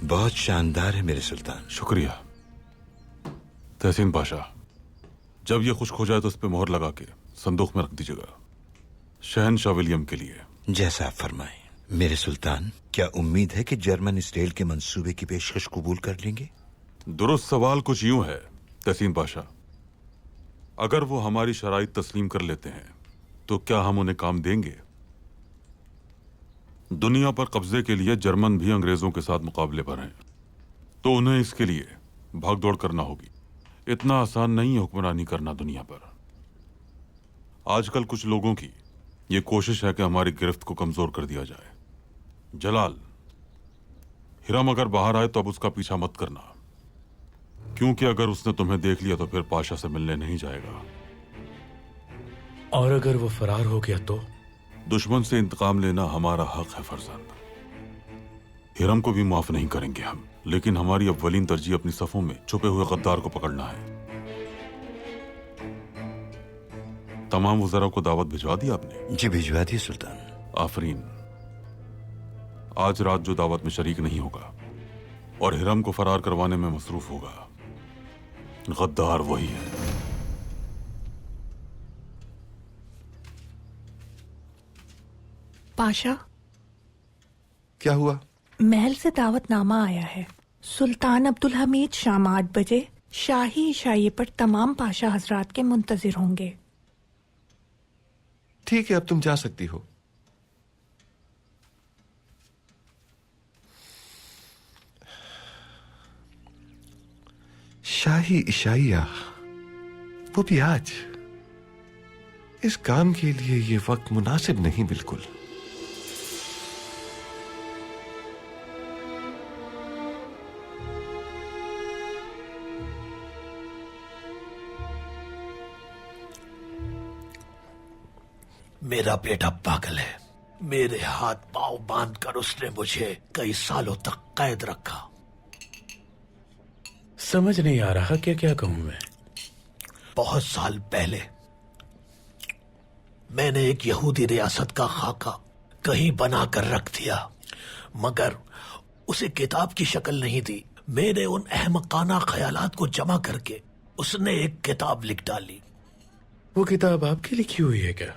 बहुत शानदार है मेरे सुल्तान। शुक्रिया तहसीन पाशा। जब ये खुश्क हो जाए तो उस पर मोहर लगा के संदूक में रख दीजिएगा, शहनशाह विलियम के लिए। जैसा आप फरमाएं मेरे सुल्तान। क्या उम्मीद है कि जर्मन इसराइल के मंसूबे की पेशकश कबूल कर लेंगे? दुरुस्त सवाल कुछ यूं है तहसीन पाशा, अगर वो हमारी शराइत तस्लीम कर लेते हैं तो क्या हम उन्हें काम देंगे? दुनिया पर कब्जे के लिए जर्मन भी अंग्रेजों के साथ मुकाबले पर हैं, तो उन्हें इसके लिए भागदौड़ करना होगी। इतना आसान नहीं है हुक्मरानी करना दुनिया पर। आजकल कुछ लोगों की यह कोशिश है कि हमारी गिरफ्त को कमजोर कर दिया जाए। जलाल, हिरम अगर बाहर आए तो अब उसका पीछा मत करना, क्योंकि अगर उसने तुम्हें देख लिया तो फिर पाशा से मिलने नहीं जाएगा। और अगर वो फरार हो गया तो? दुश्मन से इंतकाम लेना हमारा हक है फरजंद। हिरम को भी माफ नहीं करेंगे हम, लेकिन हमारी अव्वलीन तरजीह अपनी सफों में छुपे हुए गद्दार को पकड़ना है। तमाम वज़रा को दावत भिजवा दी आपने? जी भिजवा दी सुल्तान। आफरीन। आज रात जो दावत में शरीक नहीं होगा और हिरम को फरार करवाने में मसरूफ होगा, गद्दार वही है। पाशा, क्या हुआ? महल से दावतनामा आया है। सुल्तान अब्दुल हमीद शाम 8 बजे शाही इशाइये पर तमाम पाशा हजरात के मुंतजिर होंगे। ठीक है, अब तुम जा सकती हो। शाही इशाइया, वो भी आज। इस काम के लिए ये वक्त मुनासिब नहीं बिल्कुल। मेरा बेटा पागल है। मेरे हाथ पांव बांधकर उसने मुझे कई सालों तक कैद रखा। समझ नहीं आ रहा क्या क्या कहूं मैं। बहुत साल पहले मैंने एक यहूदी रियासत का खाका कहीं बनाकर रख दिया, मगर उसे किताब की शक्ल नहीं दी। मेरे उन अहमकाना ख्यालात को जमा करके उसने एक किताब लिख डाली। वो किताब आपकी लिखी हुई है क्या?